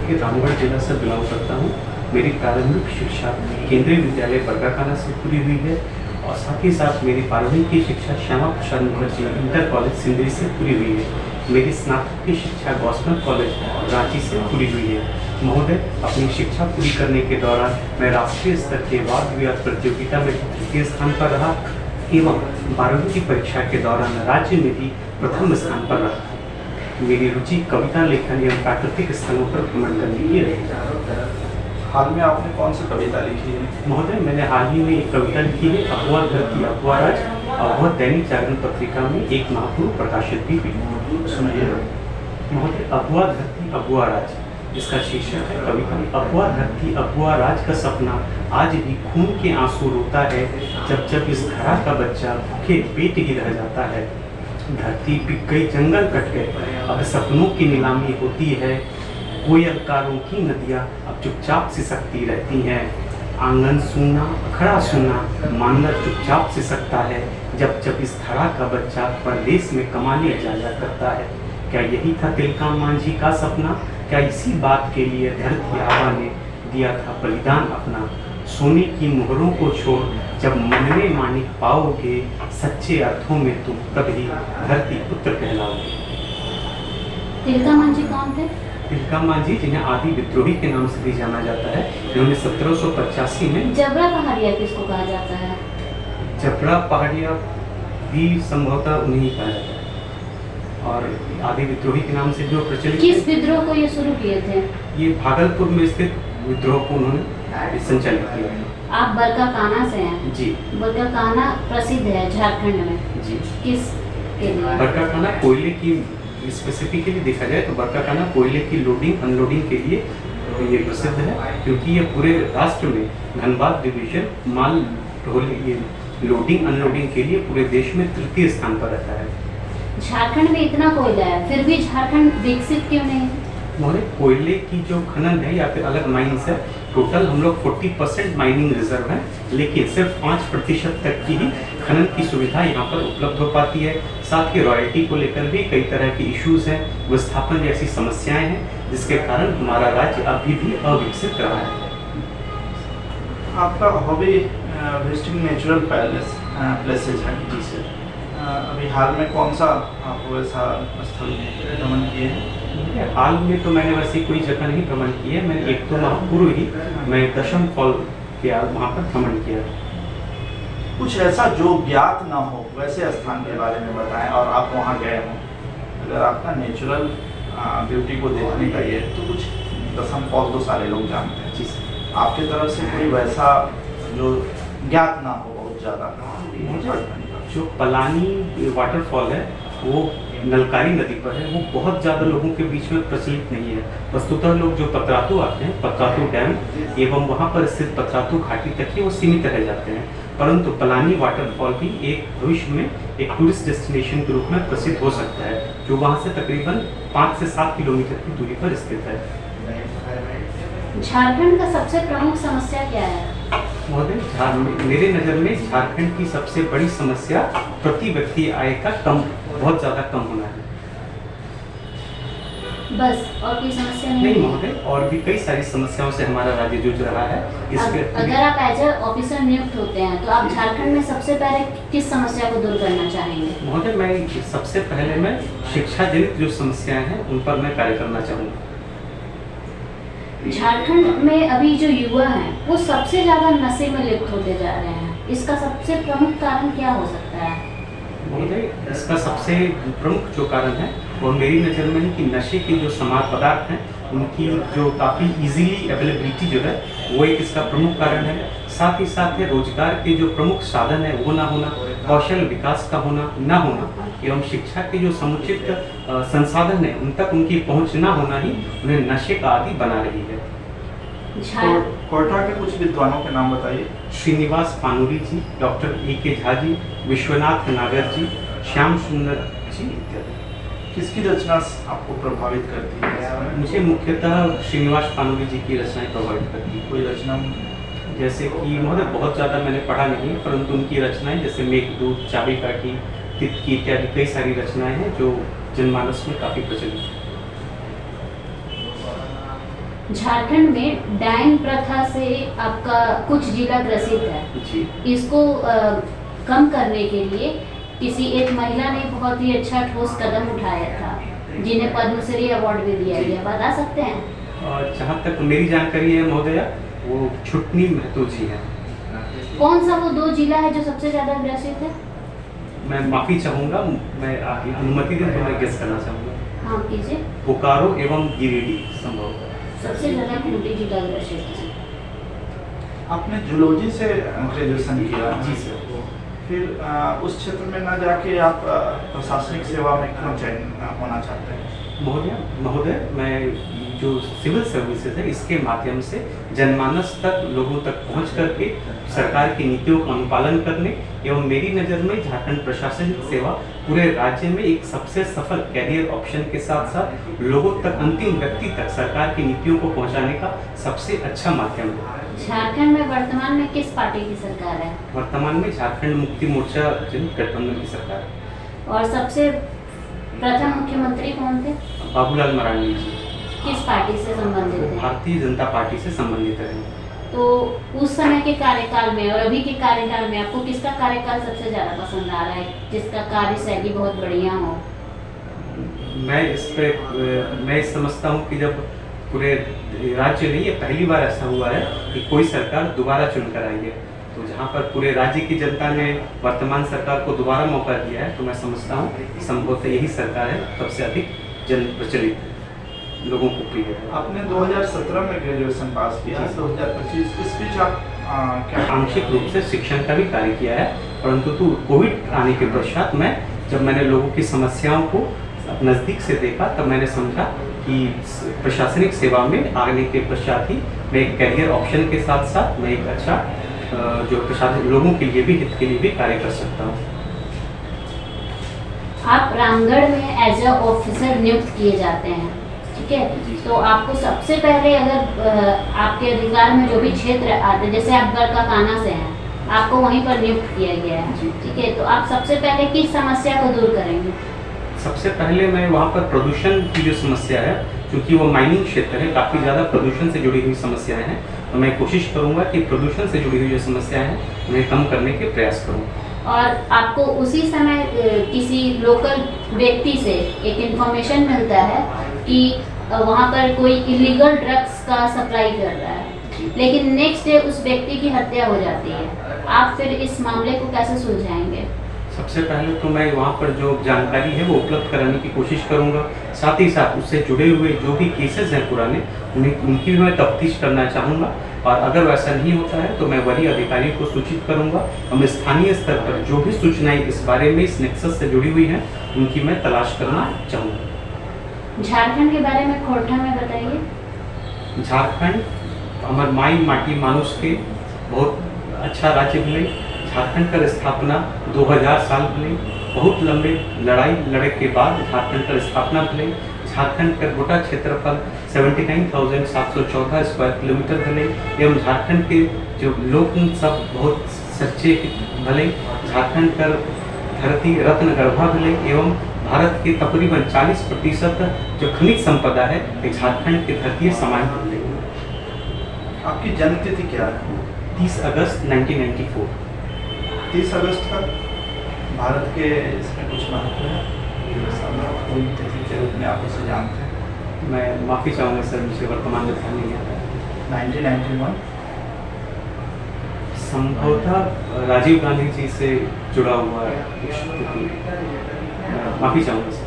के रामगढ़ जिला से बिलोंग करता हूँ। मेरी प्रारंभिक शिक्षा केंद्रीय विद्यालय बरकाकाना से पूरी हुई है और साथ ही साथ मेरी 12वीं की शिक्षा श्यामा प्रसाद मुखर्जी इंटर कॉलेज सिंदरी से पूरी हुई है। मेरी स्नातक की शिक्षा गॉस्पेल कॉलेज रांची से पूरी हुई है। महोदय, अपनी शिक्षा पूरी करने के दौरान मैं राष्ट्रीय स्तर के वाद विवाद प्रतियोगिता में तृतीय स्थान पर रहा एवं 12वीं की परीक्षा के दौरान राज्य में भी प्रथम स्थान पर रहा। मेरी रुचि कविता लेखन एवं प्राकृतिक स्थलों पर भ्रमण करने की रही। हाल में आपने कौन सी कविता लिखी है? महोदय, मैंने हाल ही में एक कविता लिखी है, अफवाह धरती अफवाह राज, और वह दैनिक जागरण पत्रिका में एक माह पूर्व प्रकाशित भी हुई। सुनिए। महोदय, अफवाह धरती अफवाह राज, इसका शीर्षक है कविता। अफवाह धरती अफवाह राज का सपना आज भी खून के आंसू रोता है, जब जब इस धरा का बच्चा भूखे पेट ही रह जाता है। धरती बिक गई, जंगल कट गए, अब सपनों की नीलामी होती है। कोयलकारों की नदियाँ अब चुपचाप सिसकती रहती हैं। आंगन सूना, अखड़ा सूना, मानव चुपचाप सिसकता है, जब जब इस धरा का बच्चा परदेश में कमाने जाया करता है। क्या यही था तिलका मांझी का सपना? क्या इसी बात के लिए धरती आबा ने दिया था बलिदान अपना? सोने की मोहरों को छोड़ जब मन में मानिक पाओगे, सच्चे अर्थों में तुम तभी धरती पुत्र कहलाओगे। तिलका मांझी कौन थे? तिलका मांझी, जिन्हें आदि विद्रोही के नाम से भी जाना जाता है, इन्होंने 1785 में जबरा पहाड़िया किसको कहा जाता है? जबरा पहाड़िया भी संभवतः उन्हीं कहा जाता है, और आदि विद्रोही के नाम से जो प्रचलित किस विद्रोह को ये शुरू किए थे? ये भागलपुर में स्थित विद्रोह को उन्होंने संचालित किया। आप बरकाकाना से हैं? जी। बरकाकाना प्रसिद्ध है झारखंड में। जी। किस के लिए? बरकाकाना कोयले की, स्पेसिफिकली देखा जाए तो बरकाकाना कोयले की लोडिंग अनलोडिंग के लिए ये प्रसिद्ध है, क्योंकि ये पूरे राष्ट्र में धनबाद डिवीजन माल लोडिंग अनलोडिंग के लिए पूरे देश में तृतीय स्थान पर रहता है। झारखंड में इतना कोयला है, फिर भी झारखंड विकसित क्यों नहीं? महोदय, कोयले की जो खनन है या फिर अलग माइंस है, टोटल हम लोग 40% माइनिंग रिजर्व है, लेकिन सिर्फ 5% तक की ही खनन की सुविधा यहाँ पर उपलब्ध हो पाती है। साथ ही रॉयल्टी को लेकर भी कई तरह के इश्यूज हैं, विस्थापन जैसी समस्याएं हैं, जिसके कारण हमारा राज्य अभी भी अविकसित रहा है। आपका हॉबी विजिटिंग नेचुरल प्लेसेज है? जी सर। अभी हाल में कौन सा आप वैसा स्थल भ्रमण किए हैं? हाल में तो मैंने वैसे कोई जगह नहीं भ्रमण की है। मैंने एक तो माह पूर्व ही मैं दशम फॉल किया, वहाँ पर भ्रमण किया। कुछ ऐसा जो ज्ञात ना हो वैसे स्थान के बारे में बताएं, और आप वहाँ गए हों। अगर आपका नेचुरल ब्यूटी को देखने का ये तो कुछ दशम फॉल तो सारे लोग जानते हैं। जी सर। आपकी तरफ से कोई वैसा जो ज्ञात ना हो बहुत ज़्यादा? जो पलानी वाटरफॉल है वो नलकारी नदी पर है, वो बहुत ज़्यादा लोगों के बीच में प्रचलित नहीं है। वस्तुतः लोग जो पतरातू आते हैं, पतरातू डैम एवं वहाँ पर स्थित पतरातू घाटी तक ही वो सीमित रह जाते हैं, परंतु पलानी वाटरफॉल भी एक भविष्य में एक टूरिस्ट डेस्टिनेशन के रूप में प्रसिद्ध हो सकता है, जो वहाँ से तकरीबन 5 से 7 किलोमीटर की दूरी पर स्थित है। झारखंड का सबसे प्रमुख समस्या क्या है? महोदय, मेरे नज़र में झारखंड की सबसे बड़ी समस्या प्रति व्यक्ति आय का बहुत ज़्यादा कम होना है। बस, और कोई समस्या नहीं? नहीं महोदय, और भी कई सारी समस्याओं से हमारा राज्य जूझ रहा है। अगर आप एज ए ऑफिसर नियुक्त होते हैं तो आप झारखंड में सबसे पहले किस समस्या को दूर करना चाहेंगे? महोदय, मैं सबसे पहले मैं शिक्षा जनित जो समस्याएं हैं उन पर मैं कार्य करना चाहूँगा। झारखंड में अभी जो युवा हैं वो सबसे ज़्यादा नशे में लिप्त होते जा रहे हैं, इसका सबसे प्रमुख कारण क्या हो सकता है? महोदय, इसका सबसे प्रमुख जो कारण है वो मेरी नज़र में है कि नशे के जो समार पदार्थ हैं उनकी जो काफ़ी इजीली अवेलेबिलिटी जो है वो एक इसका प्रमुख कारण है। साथ ही साथ है रोजगार के जो प्रमुख साधन है वो ना होना, कौशल विकास का ना होना एवं शिक्षा के जो समुचित संसाधन है उन तक उनकी पहुंच ना होना ही उन्हें नशे का आदी बना रही है। कोटा के कुछ विद्वानों के नाम बताइए। श्रीनिवास पानुरी जी, डॉक्टर ए.के. झा जी, विश्वनाथ नागर जी, श्याम सुंदर जी इत्यादि। किसकी रचना आपको प्रभावित करती है? मुझे मुख्यतः श्रीनिवास पानुरी जी की रचनाएं प्रभावित करती है। कोई रचना? जैसे कि महोदय बहुत ज़्यादा मैंने पढ़ा नहीं है, परंतु उनकी रचनाएं जैसे मेघदूत, चाबीकाठी, तितकी इत्यादि कई सारी रचनाएं हैं जो जनमानस में काफ़ी प्रचलित हैं। झारखंड में डाइंग प्रथा से आपका कुछ जिला ग्रसित है। जी। इसको कम करने के लिए किसी एक महिला ने बहुत ही अच्छा ठोस कदम उठाया था, जिन्हें पद्मश्री अवार्ड भी दिया गया, बता सकते हैं? और जहाँ तक मेरी जानकारी है महोदया, वो छुटनी महतो जी हैं। कौन सा वो 2 जिला है जो सबसे ज़्यादा ग्रसित है? मैं माफ़ी चाहूँगा, मैं आपकी अनुमति दें तो मैं गेस करना चाहूँगा। हाँ कीजिए। बोकारो एवं गिरिडीह संभव। सबसे ज़्यादा खूंटी जिला ग्रसित है। आपने जूलॉजी से ग्रेजुएशन किया? जी सर। फिर उस क्षेत्र में न जाके आप प्रशासनिक सेवा में क्यों चयन होना चाहते हैं? महोदय, मैं जो सिविल सर्विसेज है इसके माध्यम से जनमानस तक, लोगों तक पहुंच करके सरकार की नीतियों का अनुपालन करने एवं मेरी नज़र में झारखंड प्रशासनिक सेवा पूरे राज्य में एक सबसे सफल कैरियर ऑप्शन के साथ साथ लोगों तक, अंतिम व्यक्ति तक सरकार की नीतियों को पहुंचाने का सबसे अच्छा माध्यम है। झारखंड में वर्तमान में किस पार्टी की सरकार है? वर्तमान में झारखंड मुक्ति मोर्चा गठबंधन की सरकार है। और सबसे प्रथम मुख्यमंत्री कौन थे? बाबूलाल मरांडी जी। किस पार्टी से संबंधित थे? भारतीय जनता पार्टी से संबंधित है। तो उस समय के कार्यकाल में और अभी के कार्यकाल में आपको किसका कार्यकाल सबसे ज़्यादा पसंद आ रहा है, जिसका कार्यशैली बहुत बढ़िया हो? मैं समझता हूँ कि जब पूरे राज्य में ये पहली बार ऐसा हुआ है कि कोई सरकार दोबारा चुनकर आई है, तो जहाँ पर पूरे राज्य की जनता ने वर्तमान सरकार को दोबारा मौका दिया है, तो मैं समझता हूँ कि संभवतः यही सरकार है सबसे अधिक जन प्रचलित, लोगों को प्रिय है। आपने 2017 में ग्रेजुएशन पास किया, 2025 इस बीच आप क्या? आंशिक रूप से शिक्षण का भी कार्य किया है, परंतु कोविड आने के पश्चात जब मैंने लोगों की समस्याओं को नज़दीक से देखा, तब मैंने समझा कि प्रशासनिक सेवा में आने के पश्चात ही मैं एक कैरियर ऑप्शन के साथ साथ मैं एक अच्छा जो प्रशासन, लोगों के लिए भी, हित के लिए भी कार्य कर सकता हूँ। आप रामगढ़ में एज ए ऑफिसर नियुक्त किए जाते हैं, ठीक है? तो आपको सबसे पहले अगर आपके अधिकार में जो भी क्षेत्र आते, जैसे आप गढ़ का काना से हैं, आपको वहीं पर नियुक्त किया गया है, ठीक है? तो आप सबसे पहले किस समस्या को दूर करेंगे? सबसे पहले मैं वहाँ पर प्रदूषण की जो समस्या है, क्योंकि वो माइनिंग क्षेत्र है, काफ़ी ज़्यादा प्रदूषण से जुड़ी हुई समस्याएं हैं, तो मैं कोशिश करूँगा कि प्रदूषण से जुड़ी हुई जो समस्याएं हैं उन्हें कम करने के प्रयास करूँ। और आपको उसी समय किसी लोकल व्यक्ति से एक इन्फॉर्मेशन मिलता है कि वहाँ पर कोई इलीगल ड्रग्स का सप्लाई कर रहा है, लेकिन नेक्स्ट डे उस व्यक्ति की हत्या हो जाती है, आप फिर इस मामले को कैसे सुलझाएंगे? सबसे पहले तो मैं वहाँ पर जो जानकारी है वो उपलब्ध कराने की कोशिश करूँगा, साथ ही साथ उससे जुड़े हुए जो भी केसेस हैं पुराने, उनकी भी मैं तफ्तीश करना चाहूँगा, और अगर वैसा नहीं होता है तो मैं वरीय अधिकारी को सूचित करूँगा। हम स्थानीय स्तर पर जो भी सूचनाएं इस बारे में, इस नेक्सस से जुड़ी हुई हैं, उनकी मैं तलाश करना चाहूँगा। झारखंड के बारे में खोरठा में बताइए। झारखंड हमारे माई माटी मानुष के बहुत अच्छा राज्य मिले। झारखंड का स्थापना 2000 साल भले, बहुत लंबे लड़ाई लड़े के बाद झारखंड का स्थापना भले। झारखंड का गोटा क्षेत्रफल 79,714 स्क्वायर किलोमीटर भले, एवं झारखंड के जो लोग सब बहुत सच्चे भले। झारखंड का धरती रत्न गर्भा भले, एवं भारत के तकरीबन 40% जो खनिज संपदा है ये झारखंड की धरती समान भले। आपकी जन्मतिथि क्या है? 30 अगस्त 1994। 30 अगस्त का भारत के इसमें कुछ महत्व है, कोई तिथि के रूप में आप इसे जानते हैं? मैं माफ़ी चाहूँगा सर, मुझे वर्तमान में ध्यान नहीं आता। 1991 संभवतः राजीव गांधी जी से जुड़ा हुआ है, माफ़ी चाहूँगा सर।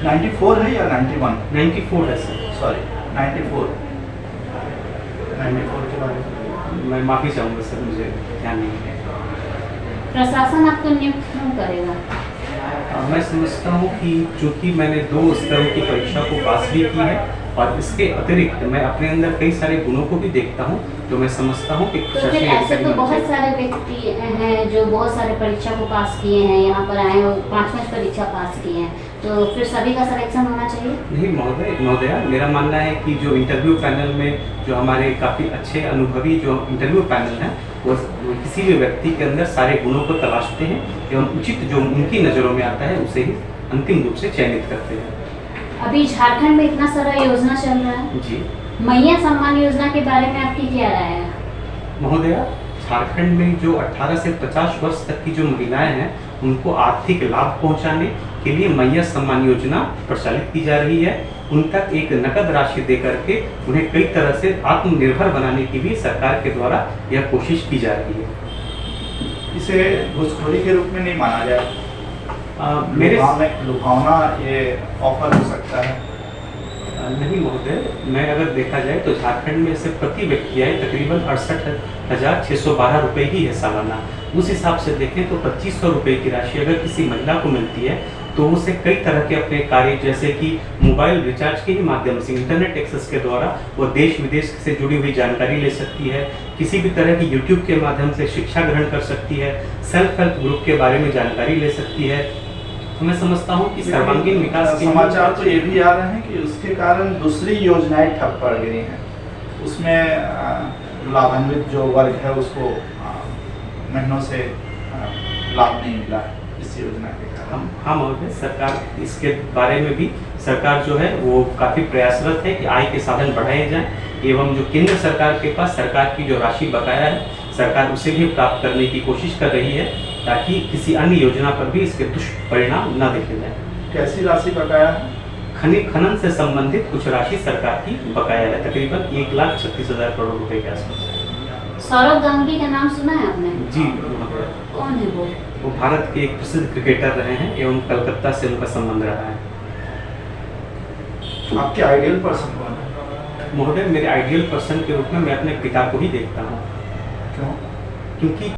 94 है या 91? 94 है सर। सॉरी 94 के बारे में मैं माफ़ी चाहूँगा सर, मुझे ध्यान नहीं है। प्रशासन आपको नियुक्त क्यों करेगा? मैं समझता हूँ कि चूँकि मैंने 2 स्तरों की परीक्षा को पास भी की है, और इसके अतिरिक्त मैं अपने अंदर कई सारे गुणों को भी देखता हूँ, तो मैं समझता हूँ कि तो फिर ऐसे तो बहुत सारे व्यक्ति हैं जो बहुत सारे परीक्षा को पास किए हैं, यहाँ पर आए और 5 परीक्षा पास किए हैं, तो फिर सभी का सिलेक्शन होना चाहिए? नहीं महोदया, मेरा मानना है कि जो इंटरव्यू पैनल में जो हमारे काफ़ी अच्छे अनुभवी जो इंटरव्यू पैनल हैं, वो किसी भी व्यक्ति के अंदर सारे गुणों को तलाशते हैं एवं उचित जो उनकी नज़रों में आता है उसे ही अंतिम रूप से चयनित करते हैं। अभी झारखंड में इतना सारा योजना चल रहा है, जी मैया सम्मान योजना के बारे में आपकी क्या राय है? महोदया, झारखंड में जो 18 से 50 वर्ष तक की जो महिलाएं हैं उनको आर्थिक लाभ पहुंचाने के लिए मैया सम्मान योजना प्रचलित की जा रही है। उन तक एक नकद राशि दे करके उन्हें कई तरह से आत्मनिर्भर बनाने की भी सरकार के द्वारा यह कोशिश की जा रही है। इसे घुसखोरी के रूप में नहीं माना जाए, मेरे लुभावना ये ऑफर हो सकता है? नहीं महोदय, मैं अगर देखा जाए तो झारखंड में से प्रति व्यक्ति आय तकरीबन 68,612 रुपये ही है सालाना। उस हिसाब से देखें तो 2500 रुपये की राशि अगर किसी महिला को मिलती है तो उसे कई तरह के अपने कार्य जैसे कि मोबाइल रिचार्ज के ही माध्यम से इंटरनेट एक्सेस के द्वारा वो देश विदेश से जुड़ी हुई जानकारी ले सकती है, किसी भी तरह की यूट्यूब के माध्यम से शिक्षा ग्रहण कर सकती है, सेल्फ हेल्प ग्रुप के बारे में जानकारी ले सकती है। तो मैं समझता हूँ कि सर्वांगीण विकास के समाचार तो ये भी आ रहे हैं कि उसके कारण दूसरी योजनाएं ठप पड़ गई हैं, उसमें लाभान्वित जो वर्ग है उसको महीनों से लाभ नहीं मिला है इस योजना के कारण। हाँ महोदय, सरकार इसके बारे में भी सरकार जो है वो काफ़ी प्रयासरत है कि आय के साधन बढ़ाए जाएं एवं जो केंद्र सरकार के पास सरकार की जो राशि बकाया है सरकार उसे भी प्राप्त करने की कोशिश कर रही है ताकि किसी अन्य योजना पर भी इसके दुष्परिणाम न देखे जाए। कैसी राशि बकाया है? खनन से संबंधित कुछ राशि सरकार की बकाया है, तकरीबन 1,36,000 करोड़ रुपए के आसपास। सौरव गांगुली का नाम सुना है आपने? जी महोदय, कौन है वो? वो भारत के एक प्रसिद्ध क्रिकेटर रहे हैं एवं कलकत्ता से उनका संबंध रहा है। आपके आइडियल पर्सन कौन है? महोदय, मेरे आइडियल पर्सन के रूप में मैं अपने पिता को ही देखता हूँ। क्यों? क्योंकि